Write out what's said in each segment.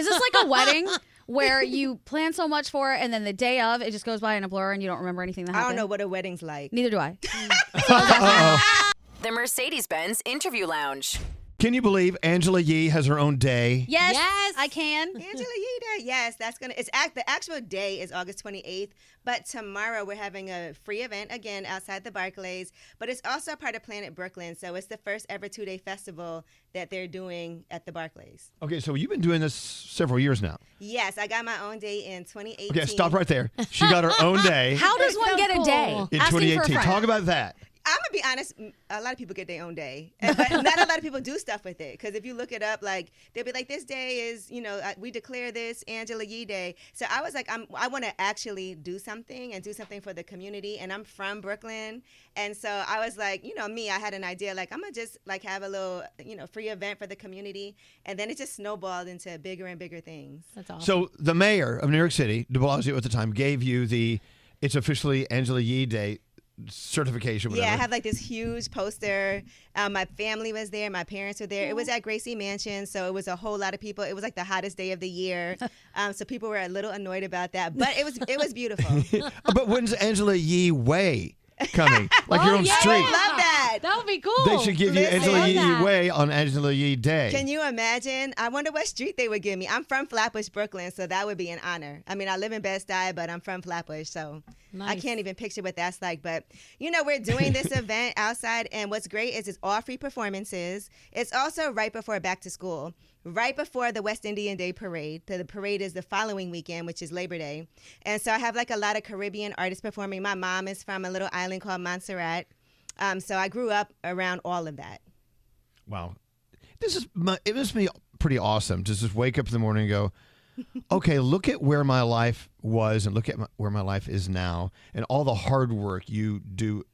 Is this like a wedding where you plan so much for it and then the day of it just goes by in a blur and you don't remember anything that happened? I don't know what a wedding's like. Neither do I. The Mercedes-Benz Interview Lounge. Can you believe Angela Yee has her own day? Yes, I can. Angela Yee Day. Yes, the actual day is August 28th, but tomorrow we're having a free event again outside the Barclays, but it's also part of Planet Brooklyn, so it's the first ever 2-day festival that they're doing at the Barclays. Okay, so you've been doing this several years now. Yes, I got my own day in 2018. Okay, stop right there. She got her own day. How does one get a day? In Asking for a 2018. friend. Talk about that. I'm going to be honest, a lot of people get their own day, but not a lot of people do stuff with it, because if you look it up, like, they'll be like, this day is, we declare this Angela Yee Day. So I was like, I want to actually do something for the community, and I'm from Brooklyn, and so I was like, me, I had an idea, like, I'm going to just, like, have a little, free event for the community, and then it just snowballed into bigger and bigger things. That's awesome. So the mayor of New York City, de Blasio at the time, gave you it's officially Angela Yee Day certification, whatever. Yeah, I have like this huge poster. My family was there. My parents were there. It was at Gracie Mansion, so it was a whole lot of people. It was like the hottest day of the year. So people were a little annoyed about that, but it was beautiful. But when's Angela Yee Way coming? Like your own street. I love that. That would be cool. They should give you Listen. Angela Yee that. Way on Angela Yee Day. Can you imagine? I wonder what street they would give me. I'm from Flatbush, Brooklyn, so that would be an honor. I mean, I live in Bed-Stuy, but I'm from Flatbush, so I can't even picture what that's like. But, we're doing this event outside, and what's great is it's all free performances. It's also right before back to school, right before the West Indian Day Parade. The parade is the following weekend, which is Labor Day. And so I have like a lot of Caribbean artists performing. My mom is from a little island called Montserrat. So I grew up around all of that. Wow. It must be pretty awesome to just wake up in the morning and go, okay, look at where my life was and look at where my life is now and all the hard work you do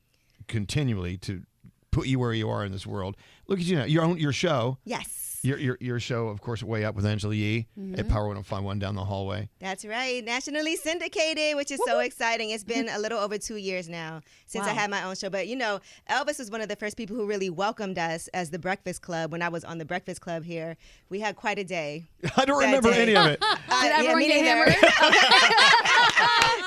continually to put you where you are in this world. Look at you now. Your show. Yes. Your show, of course, Way Up with Angela Yee at Power 105.1 down the hallway. That's right. Nationally syndicated, which is so exciting. It's been a little over 2 years now since I had my own show. But, Elvis was one of the first people who really welcomed us as the Breakfast Club when I was on the Breakfast Club here. We had quite a day. I don't remember any of it. Did everyone me get neither. hammered?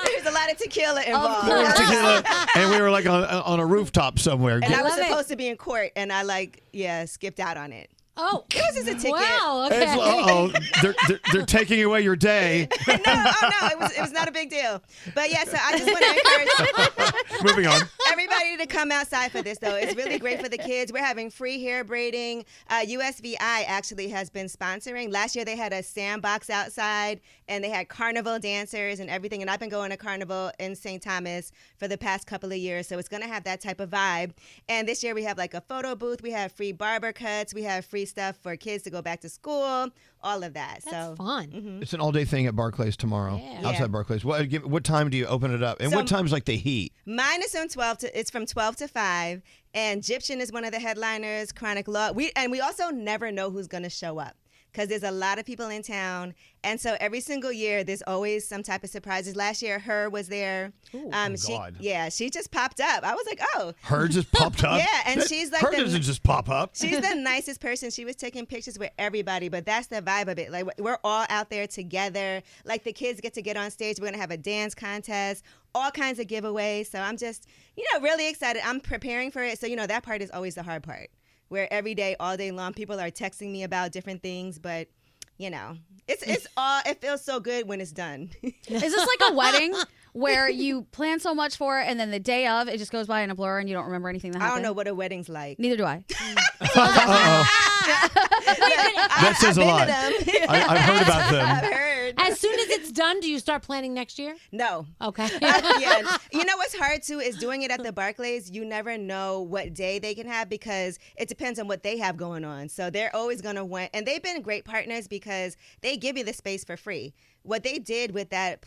There's a lot of tequila involved. There was tequila, and we were like on a rooftop somewhere. And I was supposed to be in court, and I skipped out on it. Oh, it was just a ticket. Wow, okay. They're taking away your day. No, it was not a big deal. But yeah, so I just want to encourage Moving on. everybody to come outside for this, though. It's really great for the kids. We're having free hair braiding. USVI actually has been sponsoring. Last year they had a sandbox outside, and they had carnival dancers and everything. And I've been going to Carnival in St. Thomas for the past couple of years, so it's going to have that type of vibe. And this year we have like a photo booth. We have free barber cuts. We have free stuff for kids to go back to school, all of that. That's fun. It's an all-day thing at Barclays tomorrow, outside Barclays. What time do you open it up? And what time's like the heat? Mine is from 12 to 5, and Egyptian is one of the headliners, Chronic Law. We also never know who's going to show up, because there's a lot of people in town. And so every single year, there's always some type of surprises. Last year, Her was there. Ooh, God. Yeah, she just popped up. I was like, oh. Her just popped up? Yeah, and she's like Her doesn't just pop up. She's the nicest person. She was taking pictures with everybody, but that's the vibe of it. Like, we're all out there together. Like, the kids get on stage. We're going to have a dance contest, all kinds of giveaways. So I'm just, really excited. I'm preparing for it. So, that part is always the hard part, where every day, all day long, people are texting me about different things, but it feels so good when it's done. Is this like a wedding where you plan so much for it and then the day of it just goes by in a blur and you don't remember anything that happened? I don't know what a wedding's like. Neither do I. That says a lot. I've heard about them. I've heard. As soon as it's done, do you start planning next year? No. Okay. Yeah. You know what's hard too is doing it at the Barclays. You never know what day they can have because it depends on what they have going on. So they're always going to want, and they've been great partners because they give you the space for free. What they did with that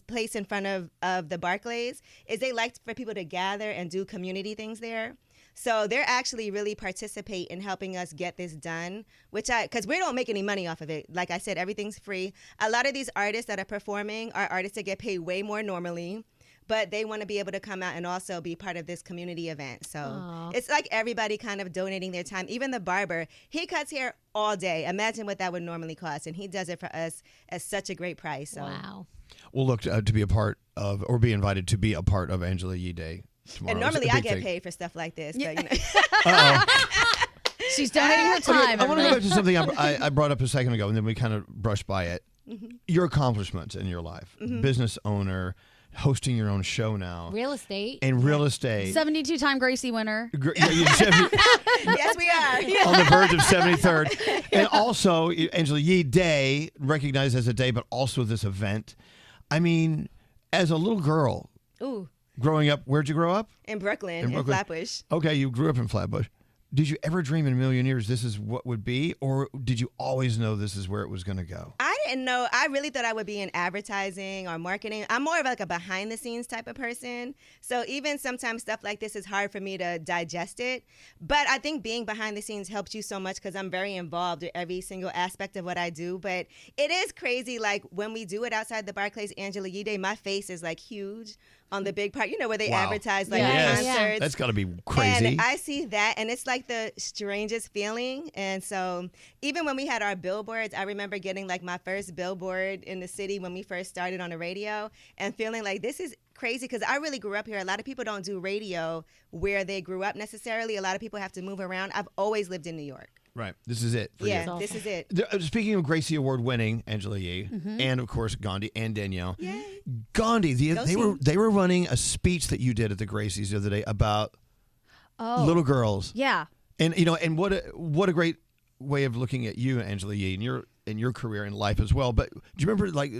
place in front of the Barclays is they liked for people to gather and do community things there. So they're actually really participate in helping us get this done, because we don't make any money off of it. Like I said, everything's free. A lot of these artists that are performing are artists that get paid way more normally. but they want to be able to come out and also be part of this community event. So Aw. it's like everybody kind of donating their time. Even the barber, he cuts hair all day. Imagine what that would normally cost, and he does it for us at such a great price. So. Wow. We'll look to be a part of, or be invited to be a part of Angela Yee Day tomorrow. And normally It's a I big get thing. paid for stuff like this. But, She's donating her time. I want to go back to something I brought up a second ago, and then we kind of brushed by it. Your accomplishments in your life, business owner, hosting your own show now, Real estate. and real estate. 72-time Gracie winner. yes, we are. On the verge of 73rd. And also, Angela Yee Day, recognized as a day, but also this event. I mean, as a little girl, Ooh, growing up, where'd you grow up? in Brooklyn, in Brooklyn. Flatbush. Okay, you grew up in Flatbush. Did you ever dream in a million years this is what would be? Or did you always know this is where it was going to go? I didn't know. I really thought I would be in advertising or marketing. I'm more of like a behind the scenes type of person. So even sometimes stuff like this is hard for me to digest it. But I think being behind the scenes helps you so much because I'm very involved with every single aspect of what I do. But it is crazy. Like when we do it outside the Barclays Angela Yee Day, my face is like huge on the big part, you know, where they Wow. advertise like Yes. concerts. That's got to be crazy. And I see that, and it's like the strangest feeling. And so even when we had our billboards, I remember getting like my first billboard in the city when we first started on the radio and feeling like this is crazy because I really grew up here. A lot of people don't do radio where they grew up necessarily. A lot of people have to move around. I've always lived in New York. Right. This is it for Yeah, you. this is it. Speaking of Gracie Award winning Angela Yee, and of course Gandhi and Danielle. Yay. Gandhi, Go they were running a speech that you did at the Gracies the other day about little girls. Yeah. And and what a great way of looking at you, Angela Yee, and your career and life as well. But do you remember, like,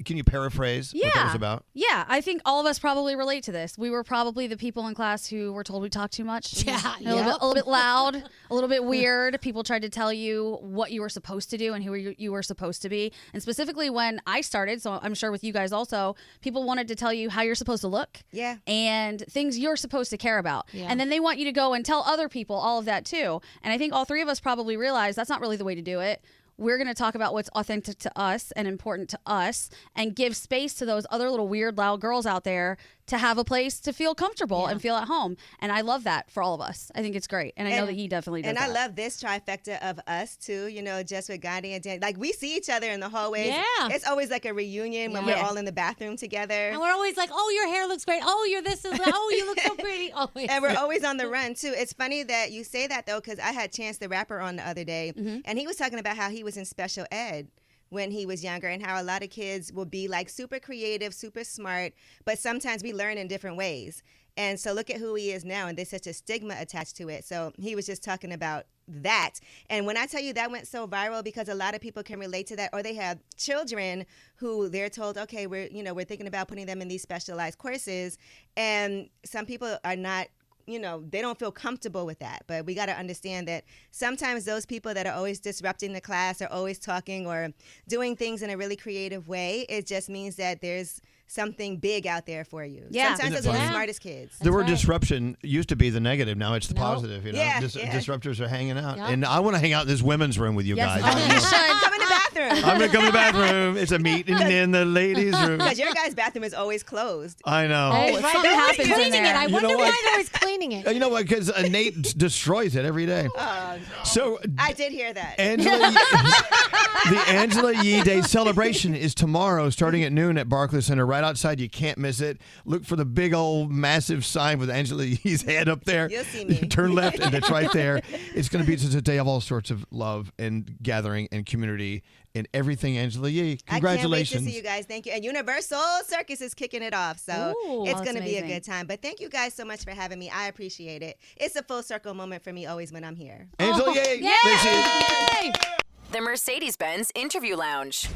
can you paraphrase what that was about? Yeah, I think all of us probably relate to this. We were probably the people in class who were told we talked too much. Yeah, A little bit loud, a little bit weird. People tried to tell you what you were supposed to do and who you were supposed to be. And specifically when I started, so I'm sure with you guys also, people wanted to tell you how you're supposed to look. Yeah. And things you're supposed to care about. Yeah. And then they want you to go and tell other people all of that too. And I think all three of us probably realize that's not really the way to do it. We're going to talk about what's authentic to us and important to us and give space to those other little weird, loud girls out there to have a place to feel comfortable and feel at home. And I love that for all of us. I think it's great. And I know that he definitely does And that. I love this trifecta of us, too, just with Gandhi and Dan. Like, we see each other in the hallways. Yeah. It's always like a reunion when we're all in the bathroom together. And we're always like, oh, your hair looks great. Oh, you're this is oh, you look so pretty. Always. And we're always on the run, too. It's funny that you say that, though, because I had Chance the Rapper on the other day, and he was talking about how he was in special ed when he was younger and how a lot of kids will be like super creative, super smart, but sometimes we learn in different ways. And so look at who he is now, and there's such a stigma attached to it. So he was just talking about that. And when I tell you that went so viral because a lot of people can relate to that, or they have children who they're told, okay, we're thinking about putting them in these specialized courses, and some people are not, they don't feel comfortable with that. But we got to understand that sometimes those people that are always disrupting the class or always talking or doing things in a really creative way, it just means that there's something big out there for you. Yeah. Sometimes Isn't those it are the funny? smartest kids. The word right. disruption used to be the negative. Now it's the Nope. positive. Yeah, yeah. Disruptors are hanging out. Yep. And I want to hang out in this women's room with you Yes, guys. you should. Come in the bathroom. I'm going to come to the bathroom. It's a meeting in the ladies' room. Because your guys' bathroom is always closed. I know. Hey, Right, something they're always happens in cleaning there. it. I You wonder know why what? they're always cleaning it. You know what? Because Nate destroys it every day. So I did hear that. the Angela Yee Day celebration is tomorrow starting at noon at Barclays Center right outside. You can't miss it. Look for the big old massive sign with Angela Yee's head up there. You'll see me. Turn left and it's right there. It's going to be just a day of all sorts of love and gathering and community and everything Angela Yee. Congratulations. I can't wait to see you guys. Thank you. And Universal Circus is kicking it off. So Ooh, it's that's going to be a amazing. good time. But thank you guys so much for having me. I appreciate it. It's a full circle moment for me always when I'm here. Angela Yee. Yay! There she is. The Mercedes-Benz Interview Lounge.